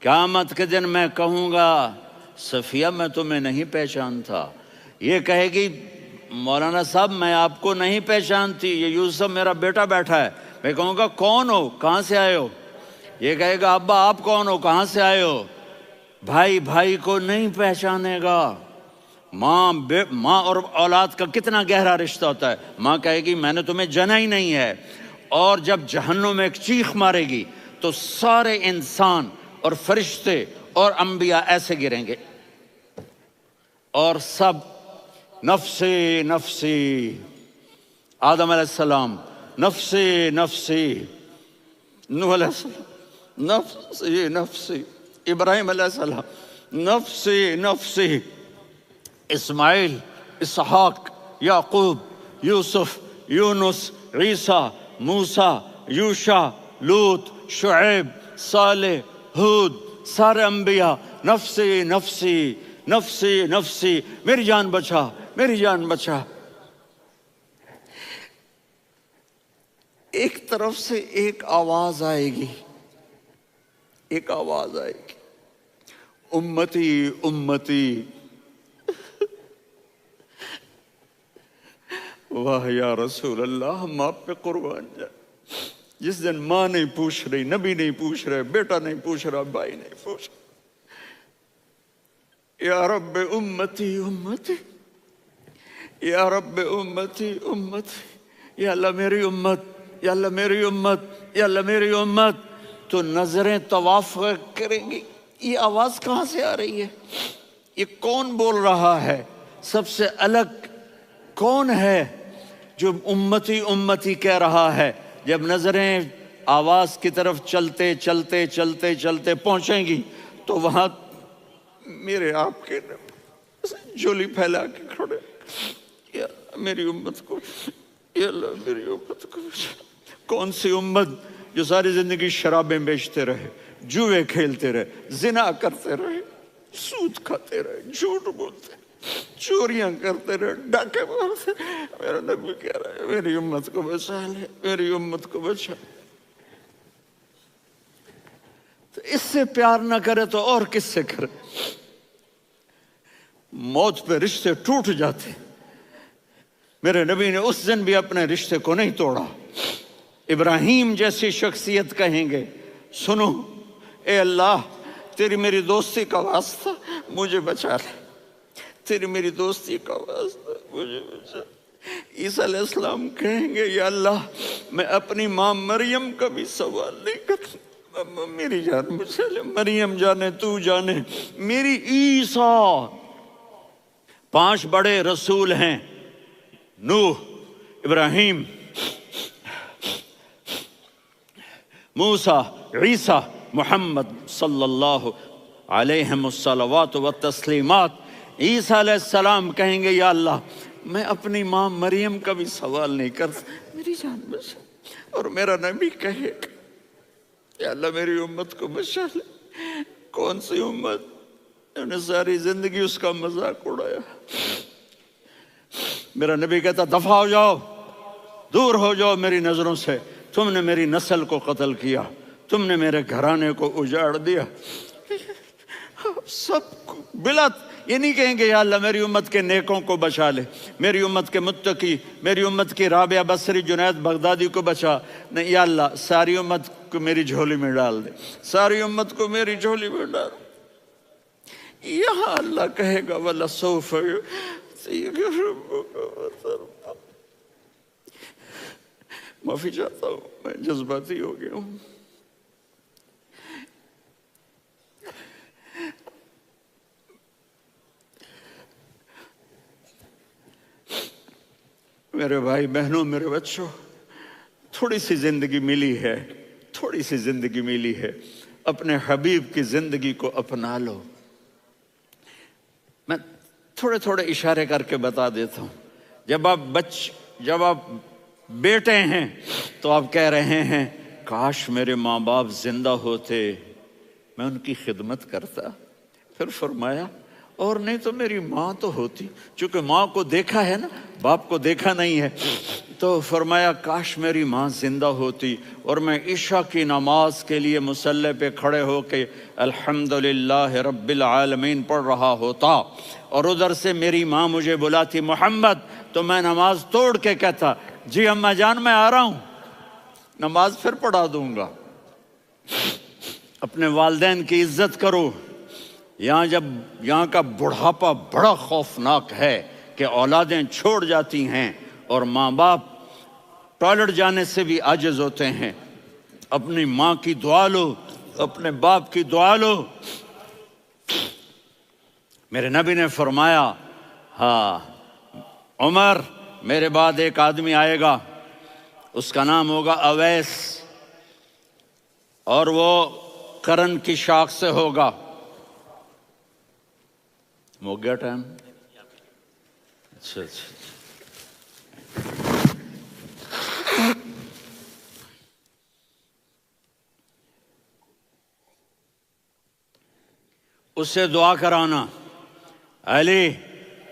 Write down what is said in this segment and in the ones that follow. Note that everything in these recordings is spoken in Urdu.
قیامت کے دن میں کہوں گا صفیہ میں تمہیں نہیں پہچانتا، یہ کہے گی مولانا صاحب میں آپ کو نہیں پہچانتی، یہ یوسف میرا بیٹا بیٹھا ہے۔ میں کہوں گا کون ہو، کہاں سے آئے ہو؟ یہ کہے گا ابا آپ کون ہو، کہاں سے آئے ہو؟ بھائی بھائی کو نہیں پہچانے گا۔ ماں اور اولاد کا کتنا گہرا رشتہ ہوتا ہے۔ ماں کہے گی میں نے تمہیں جنا ہی نہیں ہے، اور جب جہنم میں ایک چیخ مارے گی تو سارے انسان اور فرشتے اور انبیاء ایسے گریں گے، اور سب نفسی نفسی، آدم علیہ السلام نفسی نفسی، نوح علیہ السلام نفسی نفسی، ابراہیم علیہ السلام نفسی نفسی، اسماعیل، اسحاق، یعقوب، یوسف، یونس، عیسیٰ، موسیٰ، یوشع، لوط، شعیب، صالح، ہود، سارے انبیاء نفسی نفسی نفسی نفسی، میری جان بچا میری جان بچا۔ ایک طرف سے ایک آواز آئے گی، ایک آواز آئے گی، امتی امتی۔ واہ یا رسول اللہ، ہم آپ پہ قربان جائیں۔ جس دن ماں نہیں پوچھ رہی، نبی نہیں پوچھ رہے، بیٹا نہیں پوچھ رہا، بھائی نہیں پوچھ رہا، یا رب امتی امتی، یا رب امتی امتی، یا اللہ میری امت، یا اللہ میری امت، یا اللہ میری امت، تو نظریں طواف کریں گی۔ یہ آواز کہاں سے آ رہی ہے؟ یہ کون بول رہا ہے؟ سب سے الگ کون ہے جو امتی امتی کہہ رہا ہے؟ جب نظریں آواز کی طرف چلتے چلتے چلتے چلتے پہنچیں گی تو وہاں میرے آپ کے جھولی پھیلا کے کھڑے، یا اللہ میری امت کو، یا اللہ میری امت کو۔ کون سی امت جو ساری زندگی شرابیں بیچتے رہے، جوئے کھیلتے رہے، زنا کرتے رہے، سود کھاتے رہے، جھوٹ بولتے رہے، چوریاں کرتے رہے، ڈاکے مارتے رہے۔ میرا نبی کہہ رہا ہے میری امت کو بچا لے، میری امت کو بچا۔ تو اس سے پیار نہ کرے تو اور کس سے کرے؟ موت پہ رشتے ٹوٹ جاتے، میرے نبی نے اس دن بھی اپنے رشتے کو نہیں توڑا۔ ابراہیم جیسی شخصیت کہیں گے سنو اے اللہ تیری میری دوستی کا واسطہ مجھے بچا لے، تیری میری دوستی کا واسطہ مجھے بچا۔ عیسیٰ علیہ السلام کہیں گے یا اللہ میں اپنی ماں مریم کا بھی سوال نہیں کرتا، میری جان بچا لے، مریم جانے تو جانے میری عیسیٰ۔ 5 بڑے رسول ہیں، نوح، ابراہیم، موسیٰ، عیسیٰ، محمد صلی اللہ علیہ الصلوات والتسلیمات۔ عیسیٰ علیہ السلام کہیں گے یا اللہ میں اپنی ماں مریم کا بھی سوال نہیں کرتا، میری جان بچا۔ اور میرا نبی کہے یا اللہ میری امت کو بچا لے۔ کون سی امت انہوں نے ساری زندگی اس کا مذاق اڑایا؟ میرا نبی کہتا دفع ہو جاؤ، دور ہو جاؤ میری نظروں سے، تم نے میری نسل کو قتل کیا، تم نے میرے گھرانے کو اجاڑ دیا۔ سب کو بلا یہ نہیں کہیں گے یا اللہ میری امت کے نیکوں کو بچا لے، میری امت کے متقی، میری امت کی رابعہ بصری، جنید بغدادی کو بچا، نہیں یا اللہ ساری امت کو میری جھولی میں ڈال دے، ساری امت کو میری جھولی میں ڈال۔ یہاں اللہ کہے گا وَلَسَوْفَ يُعْطِيكَ رَبُّكَ فَتَرْضَىٰ۔ معافی چاہتا ہوں میں جذباتی ہو گیا ہوں۔ میرے بھائی بہنوں، میرے بچوں، تھوڑی سی زندگی ملی ہے، تھوڑی سی زندگی ملی ہے، اپنے حبیب کی زندگی کو اپنا لو۔ میں تھوڑے تھوڑے اشارے کر کے بتا دیتا ہوں۔ جب آپ بیٹے ہیں تو آپ کہہ رہے ہیں کاش میرے ماں باپ زندہ ہوتے، میں ان کی خدمت کرتا۔ پھر فرمایا اور نہیں تو میری ماں تو ہوتی، چونکہ ماں کو دیکھا ہے نا، باپ کو دیکھا نہیں ہے، تو فرمایا کاش میری ماں زندہ ہوتی اور میں عشاء کی نماز کے لیے مصلی پہ کھڑے ہو کے الحمدللہ رب العالمین پڑھ رہا ہوتا، اور ادھر سے میری ماں مجھے بلاتی محمد، تو میں نماز توڑ کے کہتا جی اماں جان میں آ رہا ہوں، نماز پھر پڑھا دوں گا۔ اپنے والدین کی عزت کرو۔ یہاں کا بڑھاپا بڑا خوفناک ہے کہ اولادیں چھوڑ جاتی ہیں اور ماں باپ ٹوائلٹ جانے سے بھی عاجز ہوتے ہیں۔ اپنی ماں کی دعا لو، اپنے باپ کی دعا لو۔ میرے نبی نے فرمایا ہاں عمر میرے بعد ایک آدمی آئے گا، اس کا نام ہوگا اویس، اور وہ قرن کی شاخ سے ہوگا۔ ہو گیا ٹائم؟ اچھا اس سے دعا کرانا، علی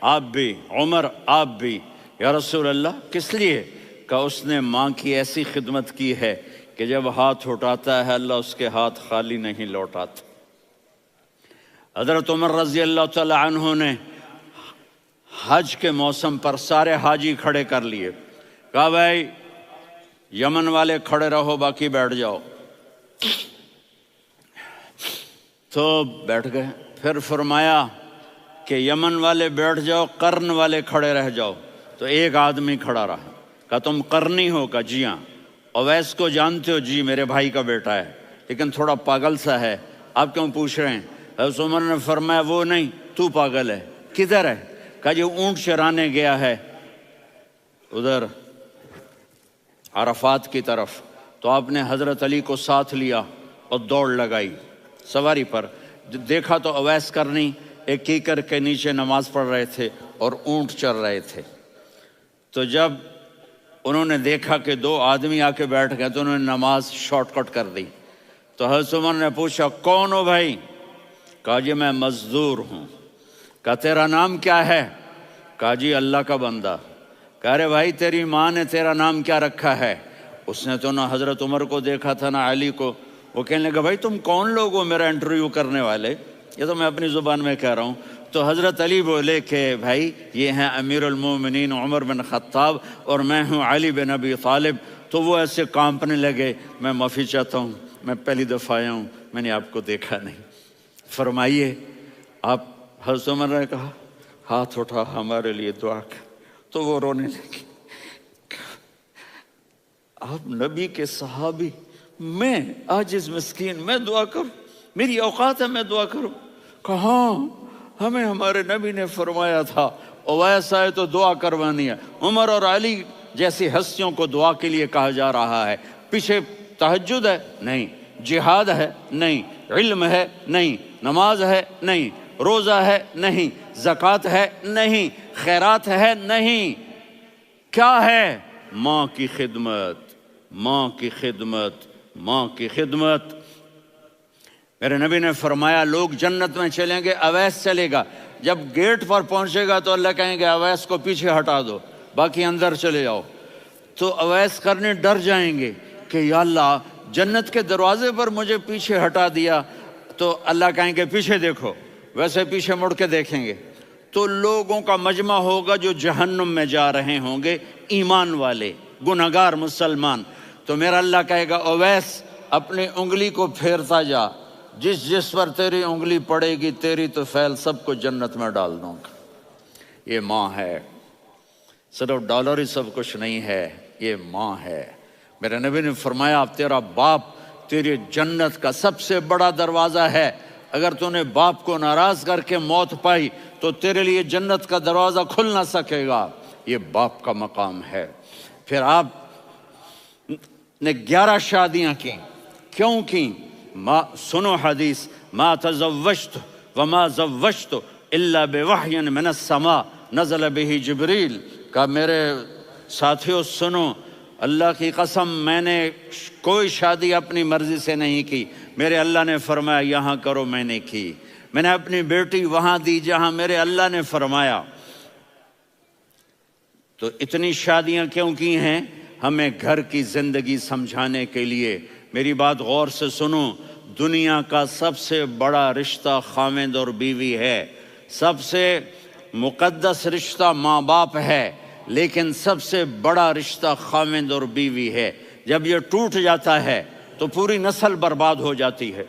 آپ بھی، عمر آپ بھی، یا رسول اللہ کس لیے؟ کہ اس نے ماں کی ایسی خدمت کی ہے کہ جب ہاتھ اٹھاتا ہے اللہ اس کے ہاتھ خالی نہیں لوٹاتا۔ حضرت عمر رضی اللہ تعالی عنہ نے حج کے موسم پر سارے حاجی کھڑے کر لیے، کہا بھائی یمن والے کھڑے رہو باقی بیٹھ جاؤ، تو بیٹھ گئے۔ پھر فرمایا کہ یمن والے بیٹھ جاؤ، قرن والے کھڑے رہ جاؤ، تو ایک آدمی کھڑا رہا۔ کہا تم قرنی ہو؟ کہا جی ہاں۔ اویس کو جانتے ہو؟ جی میرے بھائی کا بیٹا ہے لیکن تھوڑا پاگل سا ہے، آپ کیوں پوچھ رہے ہیں؟ حضرت عمر نے فرمایا وہ نہیں، تو پاگل ہے۔ کدھر ہے؟ کہا جی اونٹ چرانے گیا ہے ادھر عرفات کی طرف۔ تو آپ نے حضرت علی کو ساتھ لیا اور دوڑ لگائی سواری پر۔ دیکھا تو اویس کرنی ایک کیکر کے نیچے نماز پڑھ رہے تھے اور اونٹ چر رہے تھے۔ تو جب انہوں نے دیکھا کہ دو آدمی آ کے بیٹھ گئے تو انہوں نے نماز شارٹ کٹ کر دی۔ تو حضرت عمر نے پوچھا کون ہو بھائی؟ کہا جی میں مزدور ہوں۔ کہا تیرا نام کیا ہے؟ کہا جی اللہ کا بندہ۔ کہا ارے بھائی تیری ماں نے تیرا نام کیا رکھا ہے؟ اس نے تو نہ حضرت عمر کو دیکھا تھا نہ علی کو۔ وہ کہنے لگا بھائی تم کون لوگ ہو میرا انٹرویو کرنے والے؟ یہ تو میں اپنی زبان میں کہہ رہا ہوں۔ تو حضرت علی بولے کہ بھائی یہ ہیں امیر المومنین عمر بن خطاب اور میں ہوں علی بن ابی طالب۔ تو وہ ایسے کانپنے لگے، میں معافی چاہتا ہوں، میں پہلی دفعہ آیا ہوں، میں نے آپ کو دیکھا نہیں، فرمائیے آپ۔ حضرت عمر نے کہا ہاتھ اٹھا ہمارے لیے دعا کر۔ تو وہ رونے لگے۔ آپ نبی کے صحابی، میں عاجز مسکین میں دعا کروں؟ میری اوقات ہے میں دعا کروں؟ کہاں ہمیں ہمارے نبی نے فرمایا تھا اویس آئے تو دعا کروانی ہے۔ عمر اور علی جیسی ہستیوں کو دعا کے لیے کہا جا رہا ہے۔ پیچھے تہجد ہے؟ نہیں۔ جہاد ہے؟ نہیں۔ علم ہے؟ نہیں۔ نماز ہے؟ نہیں۔ روزہ ہے؟ نہیں۔ زکوٰۃ ہے؟ نہیں۔ خیرات ہے؟ نہیں۔ کیا ہے؟ ماں کی خدمت، ماں کی خدمت، ماں کی خدمت۔ میرے نبی نے فرمایا لوگ جنت میں چلیں گے، اویس چلے گا، جب گیٹ پر پہنچے گا تو اللہ کہیں گے اویس کو پیچھے ہٹا دو، باقی اندر چلے جاؤ۔ تو اویس کرنے ڈر جائیں گے کہ یا اللہ جنت کے دروازے پر مجھے پیچھے ہٹا دیا، تو اللہ کہیں گے پیچھے دیکھو، ویسے پیچھے مڑ کے دیکھیں گے تو لوگوں کا مجمع ہوگا جو جہنم میں جا رہے ہوں گے، ایمان والے، گنہگار مسلمان۔ تو میرا اللہ کہے گا اویس اپنی انگلی کو پھیرتا جا، جس پر تیری انگلی پڑے گی تیری تو فیل سب کو جنت میں ڈال دوں گا۔ یہ ماں ہے، صرف ڈالر ہی سب کچھ نہیں ہے، یہ ماں ہے۔ میرے نبی نے فرمایا اب تیرا باپ تیری جنت کا سب سے بڑا دروازہ ہے، اگر تو نے باپ کو ناراض کر کے موت پائی تو تیرے لیے جنت کا دروازہ کھل نہ سکے گا۔ یہ باپ کا مقام ہے۔ پھر آپ نے 11 شادیاں کی، کیوں کی؟ سنو حدیث، ما تزوجت وما زوجت الا بوحی من السماء نزل به جبریل۔ کہ میرے ساتھیوں سنو، اللہ کی قسم میں نے کوئی شادی اپنی مرضی سے نہیں کی، میرے اللہ نے فرمایا یہاں کرو، میں نے کی۔ میں نے اپنی بیٹی وہاں دی جہاں میرے اللہ نے فرمایا۔ تو اتنی شادیاں کیوں کی ہیں؟ ہمیں گھر کی زندگی سمجھانے کے لیے۔ میری بات غور سے سنو، دنیا کا سب سے بڑا رشتہ خاوند اور بیوی ہے، سب سے مقدس رشتہ ماں باپ ہے، لیکن سب سے بڑا رشتہ خاوند اور بیوی ہے۔ جب یہ ٹوٹ جاتا ہے تو پوری نسل برباد ہو جاتی ہے۔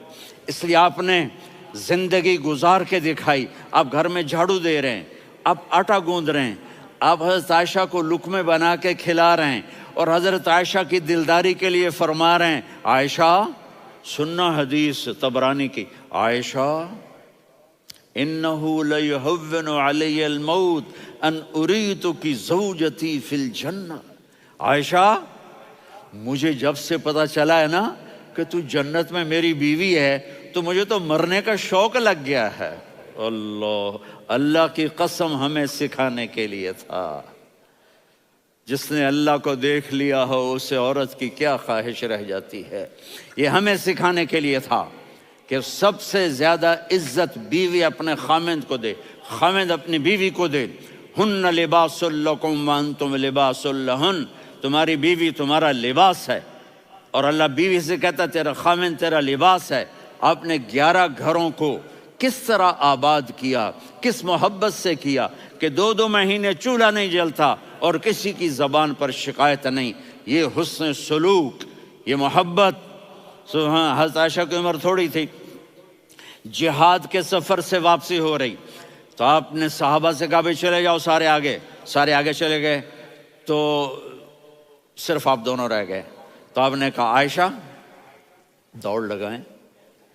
اس لیے آپ نے زندگی گزار کے دکھائی۔ آپ گھر میں جھاڑو دے رہے ہیں، آپ آٹا گوندھ رہے ہیں، آپ حضرت عائشہ کو لقمے بنا کے کھلا رہے ہیں، اور حضرت عائشہ کی دلداری کے لیے فرما رہے ہیں، عائشہ سننا حدیث طبرانی کی، عائشہ انہو لیہون علی الموت ان اریتک زوجتی فی الجنہ۔ عائشہ مجھے جب سے پتا چلا ہے نا کہ تو جنت میں میری بیوی ہے تو مجھے تو مرنے کا شوق لگ گیا ہے۔ اللہ کی قسم ہمیں سکھانے کے لیے تھا۔ جس نے اللہ کو دیکھ لیا ہو اسے عورت کی کیا خواہش رہ جاتی ہے۔ یہ ہمیں سکھانے کے لیے تھا کہ سب سے زیادہ عزت بیوی اپنے خاوند کو دے، خاوند اپنی بیوی کو دے۔ ہن لباس لکم وانتم لباس لہن، تمہاری بیوی تمہارا لباس ہے، اور اللہ بیوی سے کہتا تیرا خاوند تیرا لباس ہے۔ آپ نے 11 گھروں کو کس طرح آباد کیا، کس محبت سے کیا کہ 2 مہینے چولہا نہیں جلتا اور کسی کی زبان پر شکایت نہیں۔ یہ حسن سلوک، یہ محبت۔ حضرت عائشہ کی عمر تھوڑی تھی، جہاد کے سفر سے واپسی ہو رہی، تو آپ نے صحابہ سے کہا بھائی چلے جاؤ سارے آگے چلے گئے، تو صرف آپ دونوں رہ گئے۔ تو آپ نے کہا عائشہ دوڑ لگائیں۔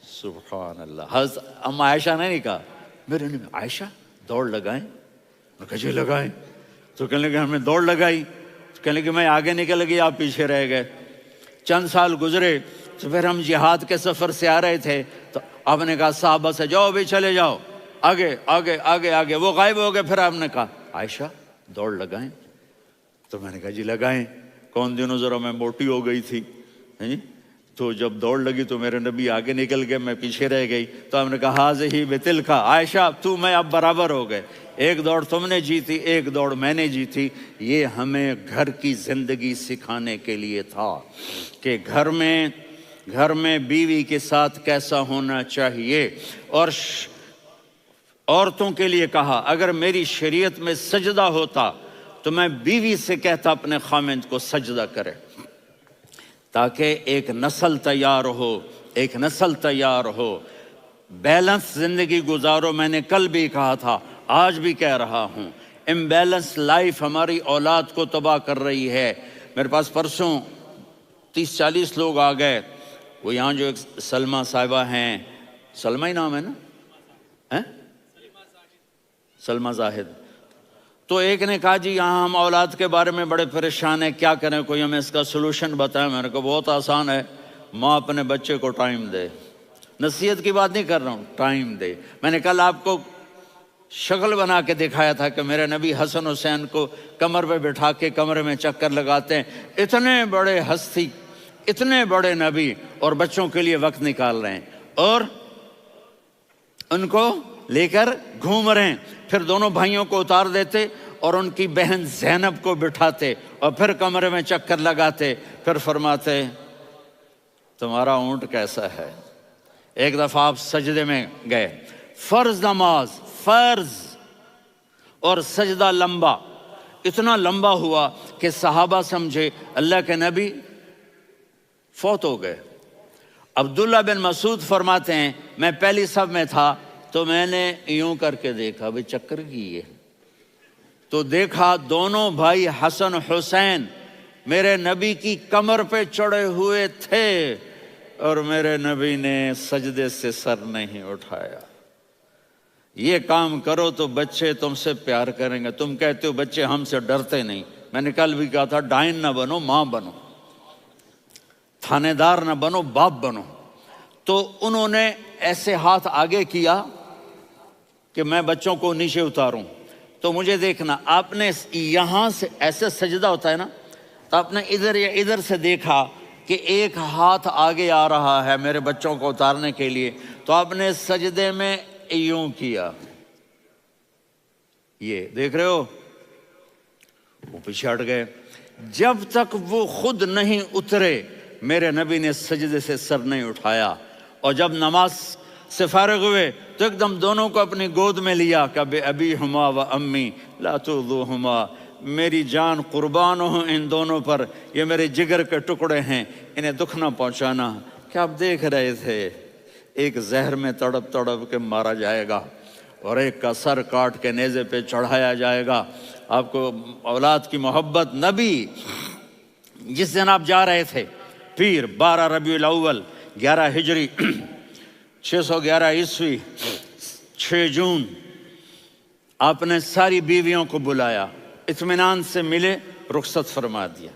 سبحان اللہ، حضرت اما عائشہ نے نہیں کہا، میرے نے عائشہ دوڑ لگائیں، میں کہا جی لگائیں۔ تو کہنے لگے ہمیں دوڑ لگائی، کہنے لگے میں آگے نکل گئی آپ پیچھے رہ گئے۔ چند سال گزرے تو پھر ہم جہاد کے سفر سے آ رہے تھے، تو آپ نے کہا صحابہ سے جاؤ بھی چلے جاؤ آگے آگے آگے آگے، وہ غائب ہو گئے۔ پھر آپ نے کہا عائشہ دوڑ لگائیں، تو میں نے کہا جی لگائیں۔ کون دنوں ذرا میں موٹی ہو گئی تھی، تو جب دوڑ لگی تو میرے نبی آگے نکل گئے، میں پیچھے رہ گئی۔ تو ہم نے کہا ہاذہ بتلک، عائشہ تو میں اب برابر ہو گئے، ایک دوڑ تم نے جیتی ایک دوڑ میں نے جیتی۔ یہ ہمیں گھر کی زندگی سکھانے کے لیے تھا کہ گھر میں بیوی کے ساتھ کیسا ہونا چاہیے۔ اور عورتوں کے لیے کہا اگر میری شریعت میں سجدہ ہوتا تو میں بیوی سے کہتا اپنے خاوند کو سجدہ کرے، تاکہ ایک نسل تیار ہو، بیلنس زندگی گزارو۔ میں نے کل بھی کہا تھا، آج بھی کہہ رہا ہوں، امبیلنس لائف ہماری اولاد کو تباہ کر رہی ہے۔ میرے پاس پرسوں 30-40 لوگ آ گئے، وہ یہاں جو ایک سلمہ صاحبہ ہیں، سلمہ ہی نام ہے نا، سلمہ زاہد، تو ایک نے کہا جی یہاں ہم اولاد کے بارے میں بڑے پریشان ہیں، کیا کریں، کوئی ہمیں اس کا سلوشن بتائیں۔ میں نے کہا بہت آسان ہے، ماں اپنے بچے کو ٹائم دے، نصیحت کی بات نہیں کر رہا ہوں، ٹائم دے۔ میں نے کل آپ کو شکل بنا کے دکھایا تھا کہ میرے نبی حسن حسین کو کمر پہ بٹھا کے کمرے میں چکر لگاتے ہیں۔ اتنے بڑے ہستی، اتنے بڑے نبی، اور بچوں کے لیے وقت نکال رہے ہیں اور ان کو لے کر گھوم رہے ہیں۔ پھر دونوں بھائیوں کو اتار دیتے اور ان کی بہن زینب کو بٹھاتے اور پھر کمرے میں چکر لگاتے، پھر فرماتے تمہارا اونٹ کیسا ہے۔ ایک دفعہ آپ سجدے میں گئے، فرض نماز، فرض، اور سجدہ لمبا، اتنا لمبا ہوا کہ صحابہ سمجھے اللہ کے نبی فوت ہو گئے۔ عبداللہ بن مسعود فرماتے ہیں میں پہلی صف میں تھا تو میں نے یوں کر کے دیکھا بھئی چکر کی ہے، تو دیکھا دونوں بھائی حسن حسین میرے نبی کی کمر پہ چڑھے ہوئے تھے اور میرے نبی نے سجدے سے سر نہیں اٹھایا۔ یہ کام کرو تو بچے تم سے پیار کریں گے۔ تم کہتے ہو بچے ہم سے ڈرتے نہیں، میں نے کل بھی کہا تھا ڈائن نہ بنو، ماں بنو، تھانے دار نہ بنو، باپ بنو۔ تو انہوں نے ایسے ہاتھ آگے کیا کہ میں بچوں کو نیچے اتاروں، تو مجھے دیکھنا، آپ نے یہاں سے ایسے سجدہ ہوتا ہے نا، تو آپ نے ادھر یا ادھر سے دیکھا کہ ایک ہاتھ آگے آ رہا ہے میرے بچوں کو اتارنے کے لیے، تو آپ نے سجدے میں یوں کیا، یہ دیکھ رہے ہو، وہ پیچھے ہٹ گئے۔ جب تک وہ خود نہیں اترے میرے نبی نے سجدے سے سر نہیں اٹھایا، اور جب نماز سے فارغ ہوئے تو ایک دم دونوں کو اپنی گود میں لیا کہ بے ابی ہما و امی لا تؤذوہما، میری جان قربان ہو ان دونوں پر، یہ میرے جگر کے ٹکڑے ہیں، انہیں دکھ نہ پہنچانا۔ کیا آپ دیکھ رہے تھے ایک زہر میں تڑپ تڑپ کے مارا جائے گا اور ایک کا سر کاٹ کے نیزے پہ چڑھایا جائے گا۔ آپ کو اولاد کی محبت، نبی جس دن آپ جا رہے تھے پیر 12 ربیع الاول 11 ہجری 611 عیسوی 6 جون، آپ نے ساری بیویوں کو بلایا، اطمینان سے ملے، رخصت فرما دیا۔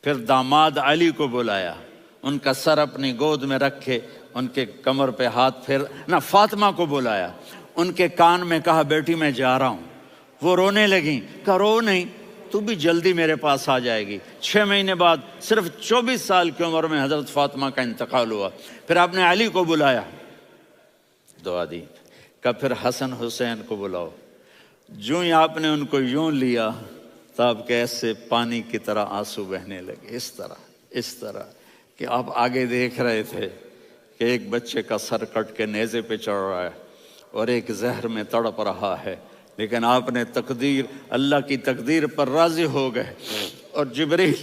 پھر داماد علی کو بلایا، ان کا سر اپنی گود میں رکھے، ان کے کمر پہ ہاتھ پھیر نہ، فاطمہ کو بلایا، ان کے کان میں کہا بیٹی میں جا رہا ہوں۔ وہ رونے لگیں، کہا رو نہیں، تو بھی جلدی میرے پاس آ جائے گی۔ 6 مہینے بعد صرف 24 سال کی عمر میں حضرت فاطمہ کا انتقال ہوا۔ پھر آپ نے علی کو بلایا، دعا دی، کہا پھر حسن حسین کو بلاؤ۔ جو ہی آپ نے ان کو یوں لیا تو آپ کے ایسے پانی کی طرح آنسو بہنے لگے، اس طرح کہ آپ آگے دیکھ رہے تھے کہ ایک بچے کا سر کٹ کے نیزے پہ چڑھ رہا ہے اور ایک زہر میں تڑپ رہا ہے، لیکن آپ نے تقدیر، اللہ کی تقدیر پر راضی ہو گئے۔ اور جبریل،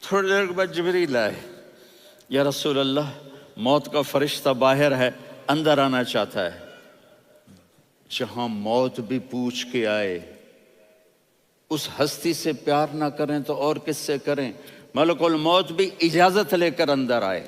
تھوڑی دیر کے بعد جبریل آئے، یا رسول اللہ موت کا فرشتہ باہر ہے، اندر آنا چاہتا ہے۔ جہاں موت بھی پوچھ کے آئے، اس ہستی سے پیار نہ کریں تو اور کس سے کریں؟ ملک الموت بھی اجازت لے کر اندر آئے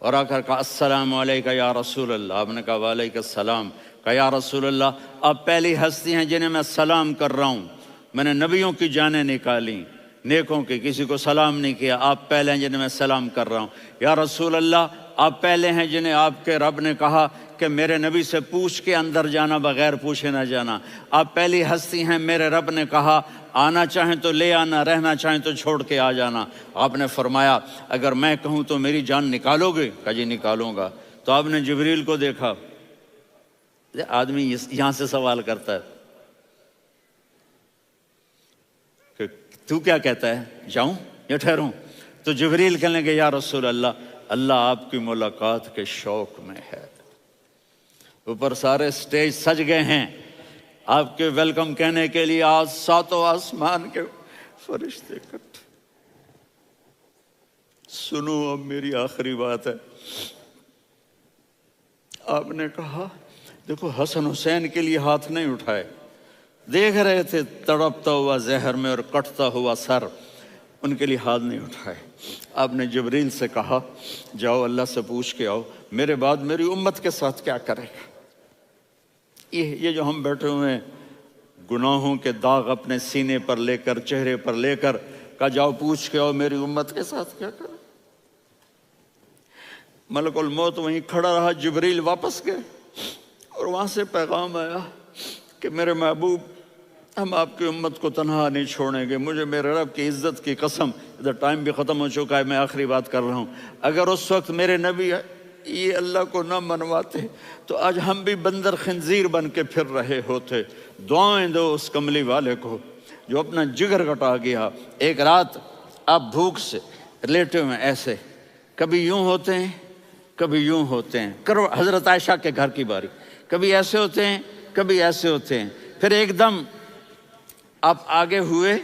اور آ کر کہا السلام علیکہ یا رسول اللہ۔ آپ نے کہا وعلیکم السلام۔ کہا یا رسول اللہ آپ پہلی ہستی ہیں جنہیں میں سلام کر رہا ہوں، میں نے نبیوں کی جانیں نکالی، نیکوں کی، کسی کو سلام نہیں کیا، آپ پہلے ہیں جنہیں میں سلام کر رہا ہوں۔ یا رسول اللہ آپ پہلے ہیں جنہیں آپ کے رب نے کہا کہ میرے نبی سے پوچھ کے اندر جانا، بغیر پوچھے نہ جانا۔ آپ پہلی ہستی ہیں، میرے رب نے کہا آنا چاہیں تو لے آنا، رہنا چاہیں تو چھوڑ کے آ جانا۔ آپ نے فرمایا اگر میں کہوں تو میری جان نکالو گے؟ کہا جی نکالوں گا۔ تو آپ نے جبریل کو دیکھا، آدمی یہاں سے سوال کرتا ہے کہ تو کیا کہتا ہے، جاؤں یا ٹھہروں؟ تو جبریل کہنے لگے یا رسول اللہ، اللہ آپ کی ملاقات کے شوق میں ہے۔ اوپر سارے سٹیج سج گئے ہیں آپ کے ویلکم کہنے کے لیے، آج 7 آسمان کے فرشتے اکٹھے۔ سنو اب میری آخری بات ہے۔ آپ نے کہا دیکھو حسن حسین کے لیے ہاتھ نہیں اٹھائے، دیکھ رہے تھے تڑپتا ہوا زہر میں اور کٹتا ہوا سر، ان کے لیے ہاتھ نہیں اٹھائے۔ آپ نے جبریل سے کہا جاؤ اللہ سے پوچھ کے آؤ میرے بعد میری امت کے ساتھ کیا کرے گا۔ یہ جو ہم بیٹھے ہوئے ہیں گناہوں کے داغ اپنے سینے پر لے کر، چہرے پر لے کر، کہا جاؤ پوچھ کے آؤ میری امت کے ساتھ کیا کرے۔ ملک الموت وہیں کھڑا رہا، جبریل واپس گئے اور وہاں سے پیغام آیا کہ میرے محبوب ہم آپ کی امت کو تنہا نہیں چھوڑیں گے، مجھے میرے رب کی عزت کی قسم، ادھر ٹائم بھی ختم ہو چکا ہے، میں آخری بات کر رہا ہوں، اگر اس وقت میرے نبی یہ اللہ کو نہ منواتے تو آج ہم بھی بندر خنزیر بن کے پھر رہے ہوتے۔ دعائیں دو اس کملی والے کو جو اپنا جگر کٹا گیا۔ ایک رات آپ بھوک سے لیٹے ہوئے ایسے، کبھی یوں ہوتے ہیں کبھی یوں ہوتے ہیں، کرو حضرت عائشہ کے گھر کی باری، کبھی ایسے ہوتے ہیں کبھی ایسے ہوتے ہیں۔ پھر ایک دم آپ آگے ہوئے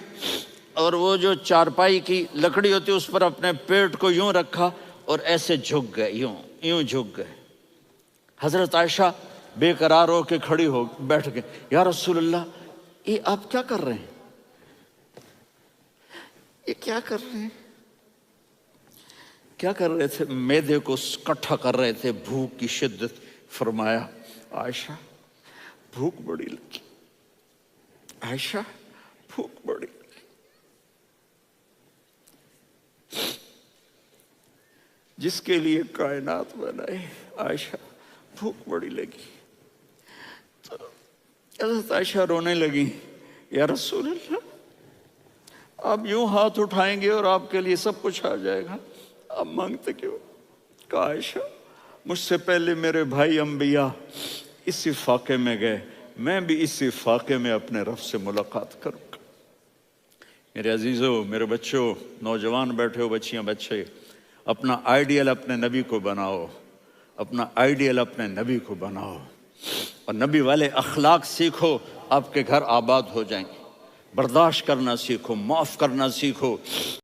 اور وہ جو چارپائی کی لکڑی ہوتی اس پر اپنے پیٹ کو یوں رکھا اور ایسے جھک گئے، یوں جھک گئے۔ حضرت عائشہ بے قرار ہو کے کھڑی ہو بیٹھ گئے، یا رسول اللہ یہ آپ کیا کر رہے ہیں، یہ کیا کر رہے ہیں؟ کیا کر رہے تھے؟ معدے کو کٹھا کر رہے تھے، بھوک کی شدت۔ فرمایا عائشہ بھوک بڑی لگی، عائشہ بھوک بڑی لگی۔ جس کے لیے کائنات بنائے، عائشہ بھوک بڑی لگی۔ تو حضرت عائشہ رونے لگی، یا رسول اللہ آپ یوں ہاتھ اٹھائیں گے اور آپ کے لیے سب کچھ آ جائے گا، آپ مانگتے کیوں؟ کہا عائشہ مجھ سے پہلے میرے بھائی انبیاء اسی فاقے میں گئے، میں بھی اسی فاقے میں اپنے رب سے ملاقات کروں گا۔ میرے عزیزوں، میرے بچوں، نوجوان بیٹھے ہو، بچیاں بچے، اپنا آئیڈیل اپنے نبی کو بناؤ، اپنا آئیڈیل اپنے نبی کو بناؤ، اور نبی والے اخلاق سیکھو، آپ کے گھر آباد ہو جائیں گے۔ برداشت کرنا سیکھو، معاف کرنا سیکھو،